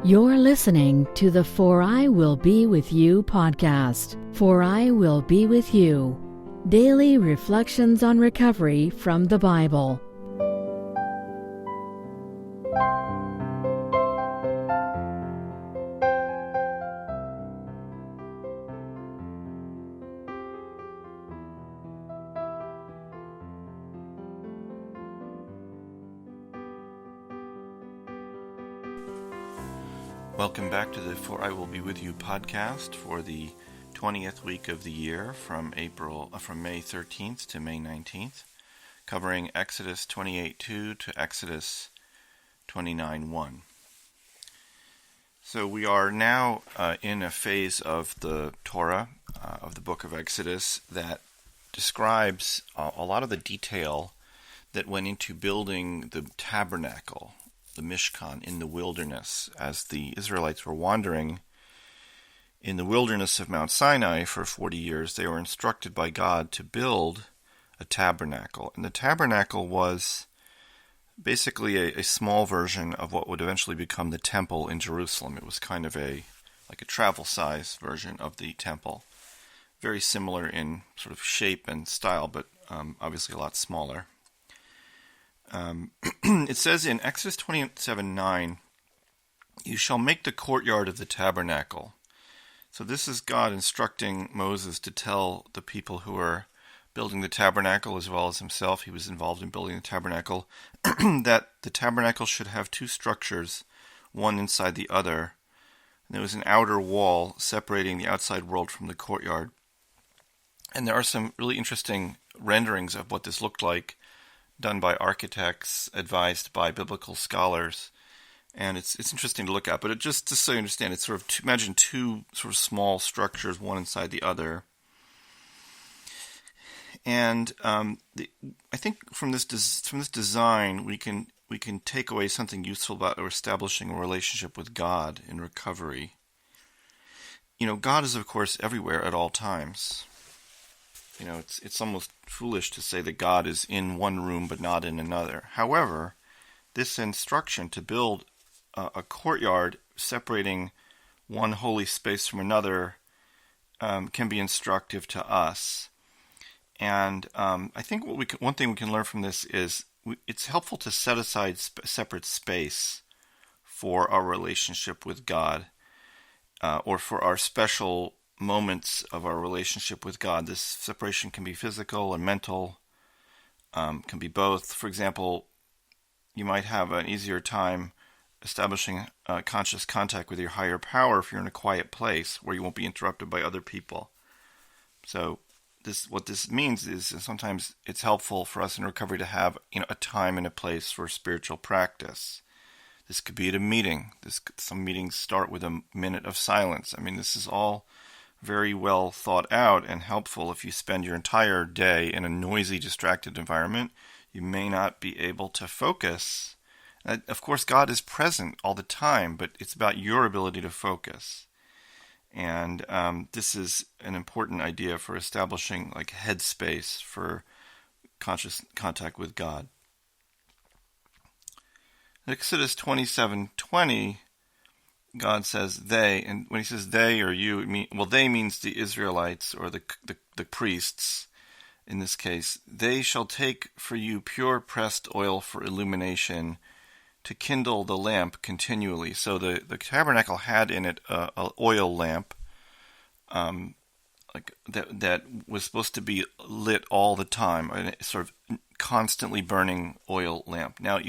You're listening to the For I Will Be With You podcast. For I Will Be With You. Daily reflections on recovery from the Bible. Welcome back to the For I Will Be With You podcast for the 20th week of the year from May 13th to May 19th, covering Exodus 28:2 to Exodus 29:1. So we are now in a phase of the Torah, of the book of Exodus, that describes a lot of the detail that went into building the tabernacle, the Mishkan, in the wilderness. As the Israelites were wandering in the wilderness of Mount Sinai for 40 years, they were instructed by God to build a tabernacle. And the tabernacle was basically a small version of what would eventually become the temple in Jerusalem. It was kind of like a travel-size version of the temple. Very similar in sort of shape and style, but obviously a lot smaller. It says in Exodus 27:9, "You shall make the courtyard of the tabernacle." So this is God instructing Moses to tell the people who are building the tabernacle, as well as himself, he was involved in building the tabernacle, that the tabernacle should have two structures, one inside the other. And there was an outer wall separating the outside world from the courtyard. And there are some really interesting renderings of what this looked like, done by architects, advised by biblical scholars, and it's interesting to look at. But just so you understand, it's sort of imagine two sort of small structures, one inside the other. And I think from this design, we can take away something useful about establishing a relationship with God in recovery. You know, God is of course everywhere at all times. You know, it's almost foolish to say that God is in one room but not in another. However, this instruction to build a courtyard separating one holy space from another can be instructive to us. And I think one thing we can learn from this is it's helpful to set aside separate space for our relationship with God, or for our special moments of our relationship with God. This separation can be physical and mental, can be both. For example, you might have an easier time establishing conscious contact with your higher power if you're in a quiet place where you won't be interrupted by other people. So what this means is sometimes it's helpful for us in recovery to have a time and a place for spiritual practice. This could be at a meeting. Some meetings start with a minute of silence. I mean, this is all very well thought out and helpful. If you spend your entire day in a noisy, distracted environment, you may not be able to focus. Of course, God is present all the time, but it's about your ability to focus. And this is an important idea for establishing like headspace for conscious contact with God. Exodus 27:20, God says they, and when he says they or you, they means the Israelites or the priests. In this case, they shall take for you pure pressed oil for illumination, to kindle the lamp continually. So the tabernacle had in it a oil lamp, like that was supposed to be lit all the time, a sort of constantly burning oil lamp. Now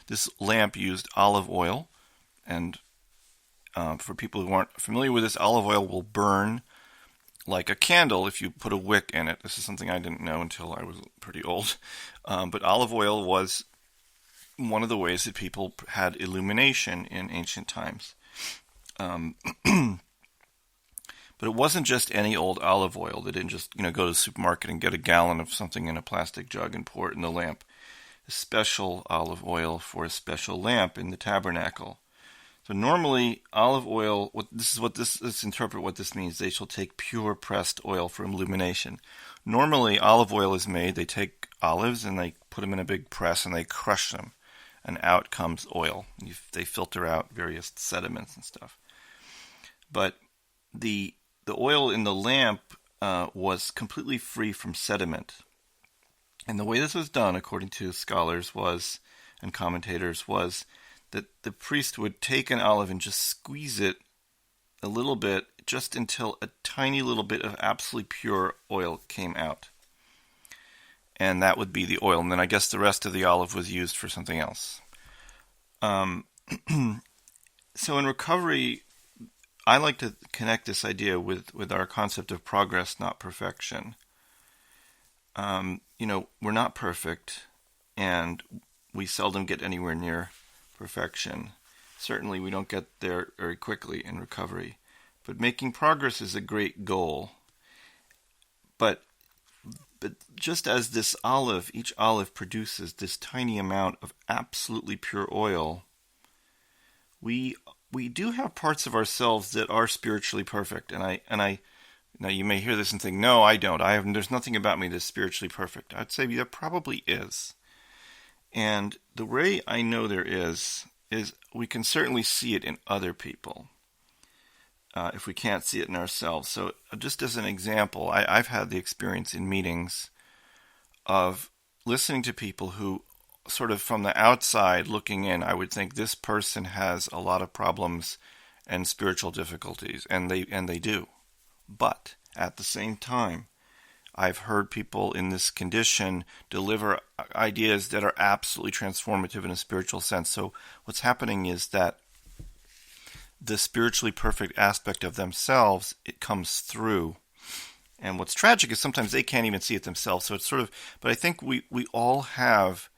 this lamp used olive oil, and for people who aren't familiar with this, olive oil will burn like a candle if you put a wick in it. This is something I didn't know until I was pretty old. But olive oil was one of the ways that people had illumination in ancient times. But it wasn't just any old olive oil. They didn't just go to the supermarket and get a gallon of something in a plastic jug and pour it in the lamp. A special olive oil for a special lamp in the tabernacle. So normally olive oil, let's interpret what this means. They shall take pure pressed oil for illumination. Normally olive oil is made, they take olives and they put them in a big press and they crush them. and out comes oil. They filter out various sediments and stuff. But the oil in the lamp was completely free from sediment. And the way this was done, according to scholars and commentators, was that the priest would take an olive and just squeeze it a little bit, just until a tiny little bit of absolutely pure oil came out. And that would be the oil. And then I guess the rest of the olive was used for something else. So in recovery, I like to connect this idea with our concept of progress, not perfection. We're not perfect, and we seldom get anywhere near perfection. Certainly, we don't get there very quickly in recovery. But making progress is a great goal. But just as each olive produces this tiny amount of absolutely pure oil, we do have parts of ourselves that are spiritually perfect. And I now you may hear this and think, no, I don't. There's nothing about me that's spiritually perfect. I'd say there probably is. And the way I know there is we can certainly see it in other people if we can't see it in ourselves. So just as an example, I've had the experience in meetings of listening to people who sort of from the outside looking in, I would think this person has a lot of problems and spiritual difficulties, and they do. But at the same time, I've heard people in this condition deliver ideas that are absolutely transformative in a spiritual sense. So what's happening is that the spiritually perfect aspect of themselves, it comes through. And what's tragic is sometimes they can't even see it themselves. So it's sort of, but I think we all have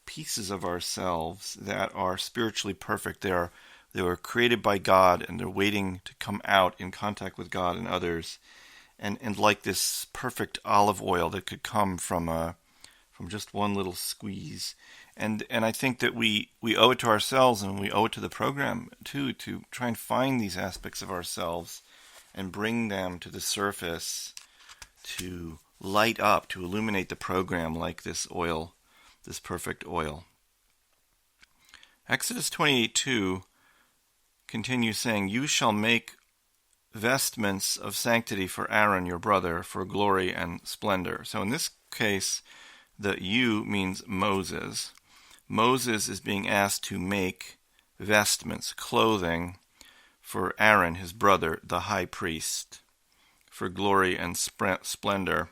pieces of ourselves that are spiritually perfect. They were created by God, and they're waiting to come out in contact with God and others. And like this perfect olive oil that could come from just one little squeeze. And I think that we owe it to ourselves, and we owe it to the program too, to try and find these aspects of ourselves and bring them to the surface to light up, to illuminate the program like this oil, this perfect oil. Exodus 28:2 continues saying, "You shall make vestments of sanctity for Aaron your brother, for glory and splendor." So in this case, the "you" means Moses. Moses is being asked to make vestments, clothing, for Aaron, his brother, the high priest, for glory and splendor.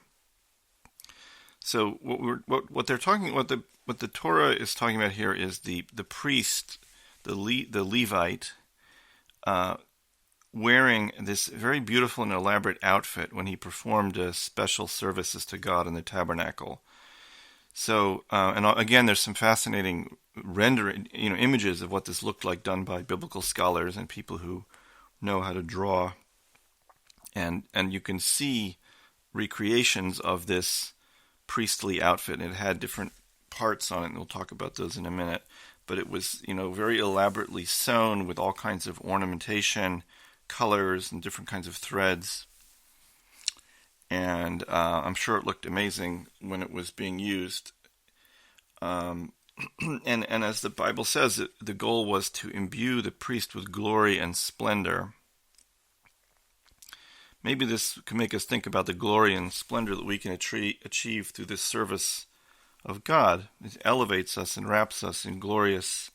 So what the Torah is talking about here is the priest, the Levite, wearing this very beautiful and elaborate outfit when he performed special services to God in the tabernacle. So, and again, there's some fascinating rendering, images of what this looked like done by biblical scholars and people who know how to draw. And you can see recreations of this priestly outfit. It had different parts on it, and we'll talk about those in a minute. But it was, very elaborately sewn with all kinds of ornamentation, colors, and different kinds of threads. And I'm sure it looked amazing when it was being used. And as the Bible says, the goal was to imbue the priest with glory and splendor. Maybe this can make us think about the glory and splendor that we can achieve through this service of God. It elevates us and wraps us in glorious,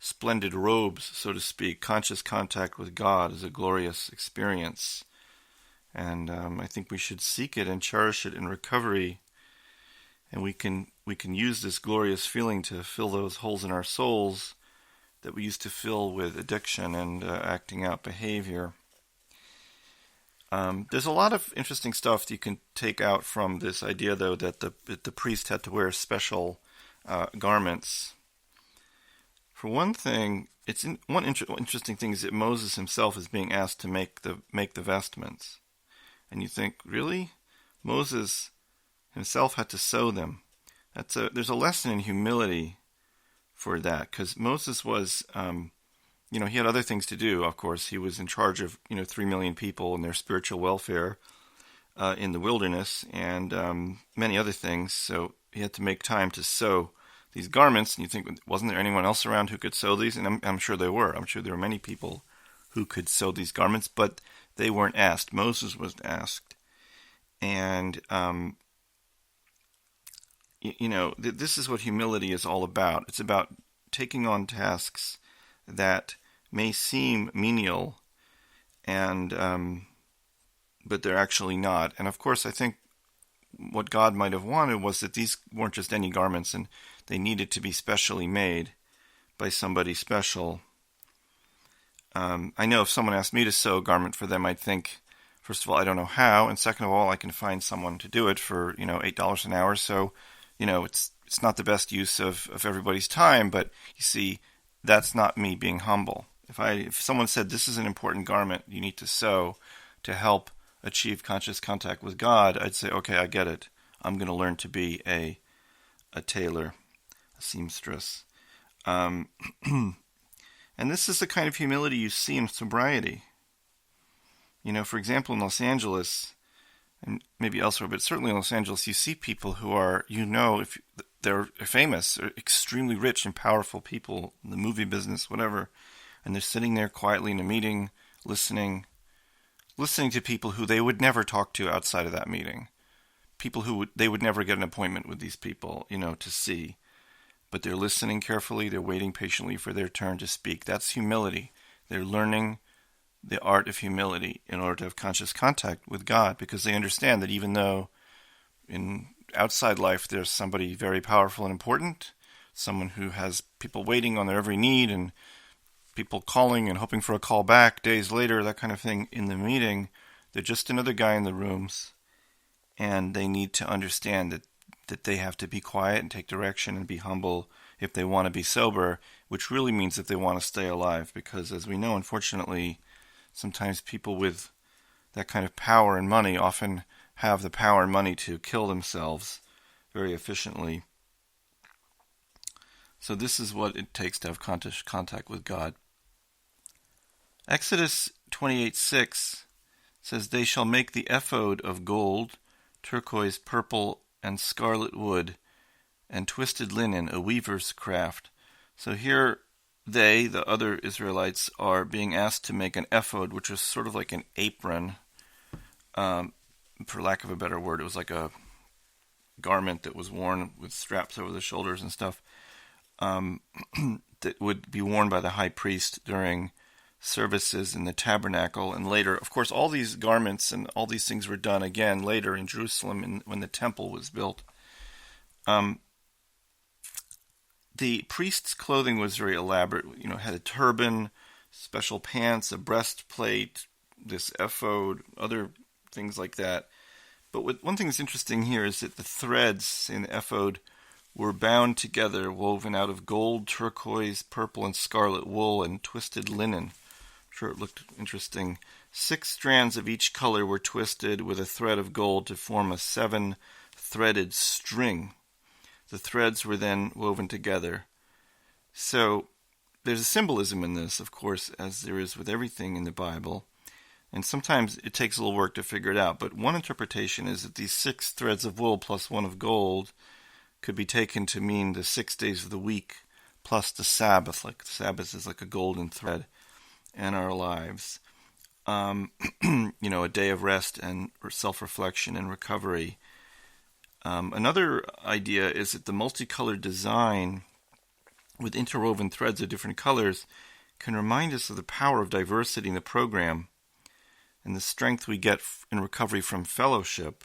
splendid robes, so to speak. Conscious contact with God is a glorious experience. And I think we should seek it and cherish it in recovery. And we can use this glorious feeling to fill those holes in our souls that we used to fill with addiction and acting out behavior. There's a lot of interesting stuff that you can take out from this idea, though, that the priest had to wear special garments. For one thing, interesting thing is that Moses himself is being asked to make the vestments. And you think, really? Moses himself had to sew them. There's a lesson in humility for that, because Moses was, he had other things to do. Of course, he was in charge of 3 million people and their spiritual welfare in the wilderness, and many other things. So he had to make time to sew these garments, and you think, wasn't there anyone else around who could sew these? And I'm sure there were. I'm sure there were many people who could sew these garments, but they weren't asked. Moses was asked. And, this is what humility is all about. It's about taking on tasks that may seem menial, and but they're actually not. And of course, I think what God might have wanted was that these weren't just any garments, and they needed to be specially made by somebody special. I know if someone asked me to sew a garment for them, I'd think, first of all, I don't know how, and second of all, I can find someone to do it for, $8 an hour. So, it's not the best use of everybody's time, but you see, that's not me being humble. If someone said, this is an important garment you need to sew to help achieve conscious contact with God, I'd say, okay, I get it. I'm going to learn to be a tailor, a seamstress. And this is the kind of humility you see in sobriety. For example, in Los Angeles, and maybe elsewhere, but certainly in Los Angeles, you see people who are, if they're famous, or extremely rich and powerful people in the movie business, whatever, and they're sitting there quietly in a meeting, listening to people who they would never talk to outside of that meeting. People who they would never get an appointment with these people, to see. But they're listening carefully, they're waiting patiently for their turn to speak. That's humility. They're learning the art of humility in order to have conscious contact with God, because they understand that even though in outside life there's somebody very powerful and important, someone who has people waiting on their every need and people calling and hoping for a call back days later, that kind of thing in the meeting, they're just another guy in the rooms, and they need to understand that they have to be quiet and take direction and be humble if they want to be sober, which really means if they want to stay alive, because as we know, unfortunately, sometimes people with that kind of power and money often have the power and money to kill themselves very efficiently. So this is what it takes to have conscious contact with God. Exodus 28:6 says, "They shall make the ephod of gold, turquoise, purple, and scarlet wood, and twisted linen, a weaver's craft." So here they, the other Israelites, are being asked to make an ephod, which was sort of like an apron, for lack of a better word. It was like a garment that was worn with straps over the shoulders and stuff, that would be worn by the high priest during services in the tabernacle. And later, of course, all these garments and all these things were done again later in Jerusalem when the temple was built. The priest's clothing was very elaborate. Had a turban, special pants, a breastplate, this ephod, other things like that. But one thing that's interesting here is that the threads in the ephod were bound together, woven out of gold, turquoise, purple, and scarlet wool, and twisted linen. I'm sure it looked interesting. 6 strands of each color were twisted with a thread of gold to form a 7-threaded string. The threads were then woven together. So there's a symbolism in this, of course, as there is with everything in the Bible. And sometimes it takes a little work to figure it out. But one interpretation is that these 6 threads of wool plus 1 of gold could be taken to mean the 6 days of the week plus the Sabbath. Like the Sabbath is like a golden thread in our lives. A day of rest and self-reflection and recovery. Another idea is that the multicolored design with interwoven threads of different colors can remind us of the power of diversity in the program and the strength we get in recovery from fellowship,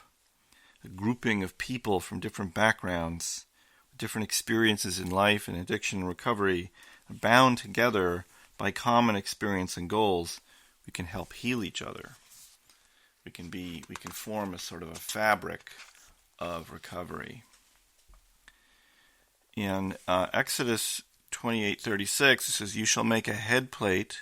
a grouping of people from different backgrounds, different experiences in life and addiction and recovery, bound together by common experience and goals. We can help heal each other. We can form a sort of a fabric of recovery. In Exodus 28:36, it says, "You shall make a head plate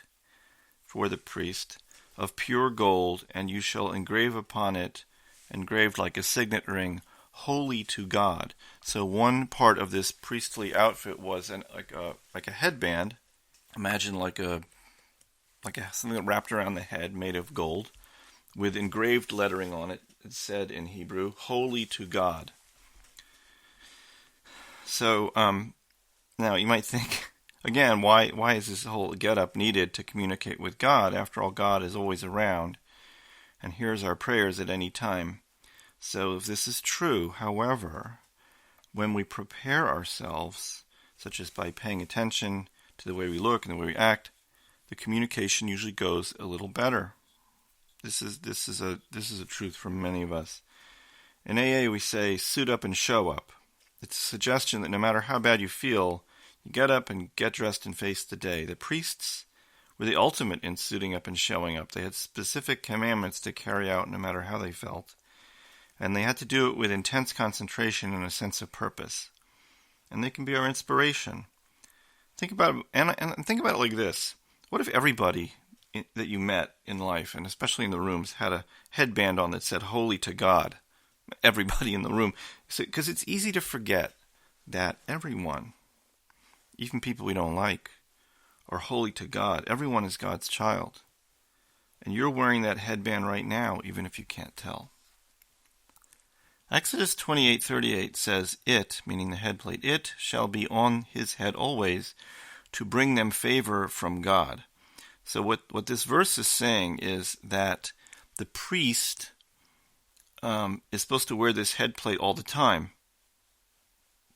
for the priest of pure gold, and you shall engrave upon it, engraved like a signet ring, holy to God." So one part of this priestly outfit was like a headband. Imagine like something wrapped around the head, made of gold, with engraved lettering on it. It said in Hebrew, "Holy to God." So Now, you might think, again, why is this whole get up needed to communicate with God? After all, God is always around and hears our prayers at any time. So if this is true, however, when we prepare ourselves, such as by paying attention to the way we look and the way we act, the communication usually goes a little better. This is a truth from many of us. In AA, we say, suit up and show up. It's a suggestion that no matter how bad you feel, you get up and get dressed and face the day. The priests were the ultimate in suiting up and showing up. They had specific commandments to carry out no matter how they felt. And they had to do it with intense concentration and a sense of purpose. And they can be our inspiration. Think about it, and think about it like this. What if everybody that you met in life, and especially in the rooms, had a headband on that said, Holy to God? Everybody in the room. Because it's easy to forget that everyone, even people we don't like, are holy to God. Everyone is God's child. And you're wearing that headband right now, even if you can't tell. Exodus 28:38 says, It, meaning the headplate, it shall be on his head always, to bring them favor from God. So what this verse is saying is that the priest is supposed to wear this headplate all the time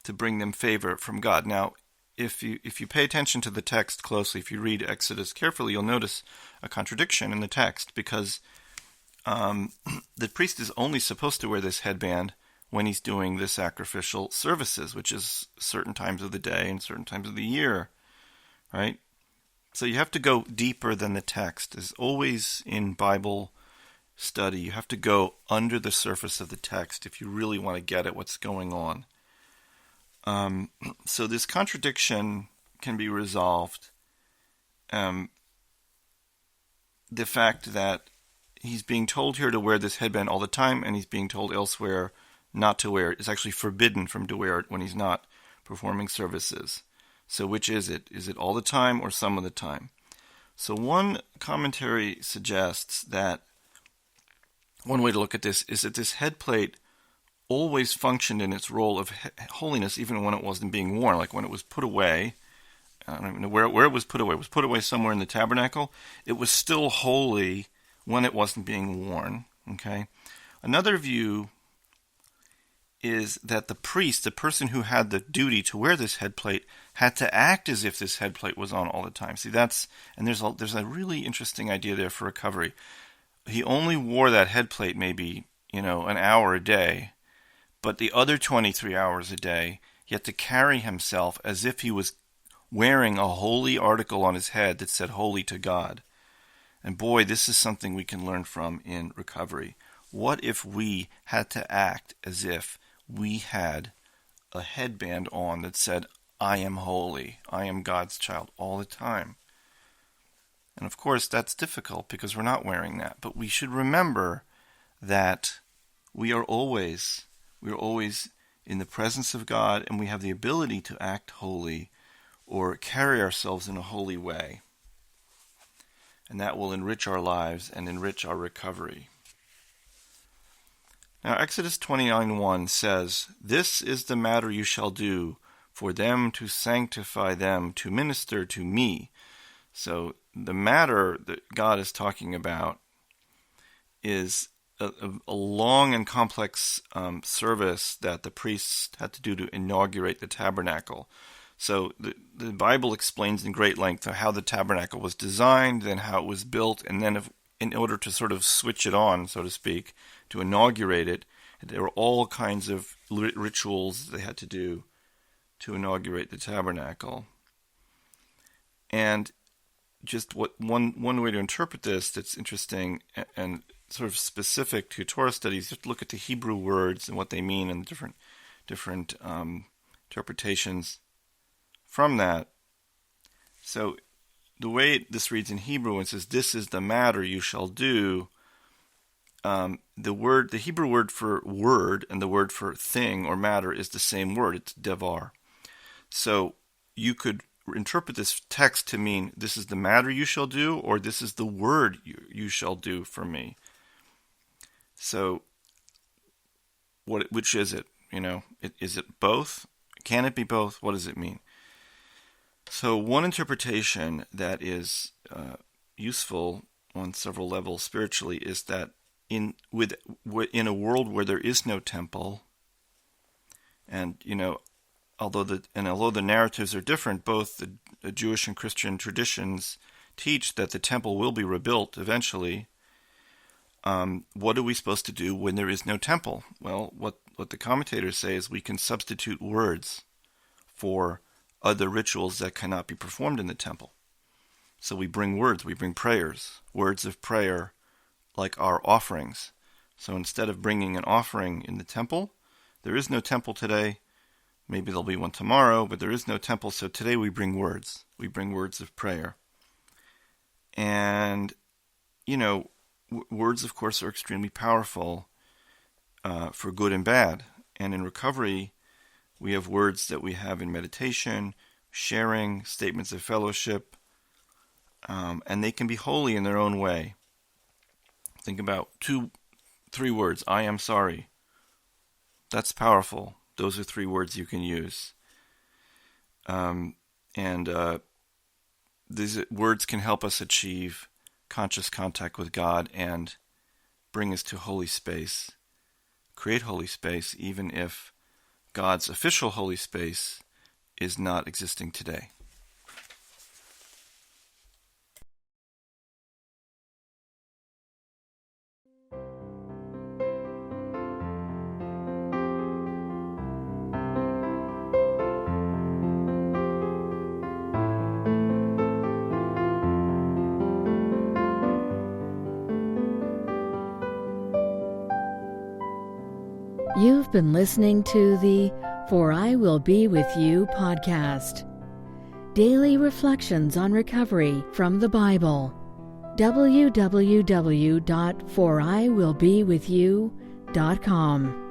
to bring them favor from God. Now, if you pay attention to the text closely, if you read Exodus carefully, you'll notice a contradiction in the text, because the priest is only supposed to wear this headband when he's doing the sacrificial services, which is certain times of the day and certain times of the year, right? So you have to go deeper than the text. As always in Bible study, you have to go under the surface of the text if you really want to get at what's going on. So this contradiction can be resolved. The fact that he's being told here to wear this headband all the time, and he's being told elsewhere not to wear it. It's actually forbidden for him to wear it when he's not performing services. So which is it? Is it all the time or some of the time? So one commentary suggests that one way to look at this is that this headplate always functioned in its role of holiness even when it wasn't being worn. Like when it was put away, I don't even know where it was put away. It was put away somewhere in the tabernacle. It was still holy when it wasn't being worn. Okay. Another view is that the priest, the person who had the duty to wear this headplate, had to act as if this headplate was on all the time. See, and there's a really interesting idea there for recovery. He only wore that headplate maybe, an hour a day, but the other 23 hours a day, he had to carry himself as if he was wearing a holy article on his head that said holy to God. And boy, this is something we can learn from in recovery. What if we had to act as if we had a headband on that said, I am holy, I am God's child, all the time? And of course, that's difficult because we're not wearing that. But we should remember that we are always in the presence of God, and we have the ability to act holy or carry ourselves in a holy way. And that will enrich our lives and enrich our recovery. Now, Exodus 29:1 says, This is the matter you shall do, for them to sanctify them, to minister to me. So the matter that God is talking about is a long and complex service that the priests had to do to inaugurate the tabernacle. So the Bible explains in great length how the tabernacle was designed, then how it was built, and then in order to sort of switch it on, so to speak, to inaugurate it, there were all kinds of rituals they had to do to inaugurate the tabernacle. And just one way to interpret this that's interesting and sort of specific to Torah studies, you have to look at the Hebrew words and what they mean and the different interpretations from that. So the way this reads in Hebrew, it says, This is the matter you shall do. The Hebrew word for word and the word for thing or matter is the same word. It's devar. So you could interpret this text to mean this is the matter you shall do, or this is the word you shall do for me. So which is it? Is it both? Can it be both? What does it mean? So one interpretation that is useful on several levels spiritually is that in a world where there is no temple, and although the narratives are different, both the Jewish and Christian traditions teach that the temple will be rebuilt eventually. What are we supposed to do when there is no temple? Well, what the commentators say is we can substitute words for other rituals that cannot be performed in the temple. So we bring words, we bring prayers, words of prayer, like our offerings. So instead of bringing an offering in the temple, there is no temple today. Maybe there'll be one tomorrow, but there is no temple, so today we bring words. We bring words of prayer. And, words, of course, are extremely powerful for good and bad. And in recovery, we have words that we have in meditation, sharing, statements of fellowship, and they can be holy in their own way. Think about 2-3 words. I am sorry. That's powerful. Those are 3 words you can use. These words can help us achieve conscious contact with God and bring us to holy space, create holy space, even if God's official holy space is not existing today. You've been listening to the For I Will Be With You podcast. Daily reflections on recovery from the Bible. www.foriwillbewithyou.com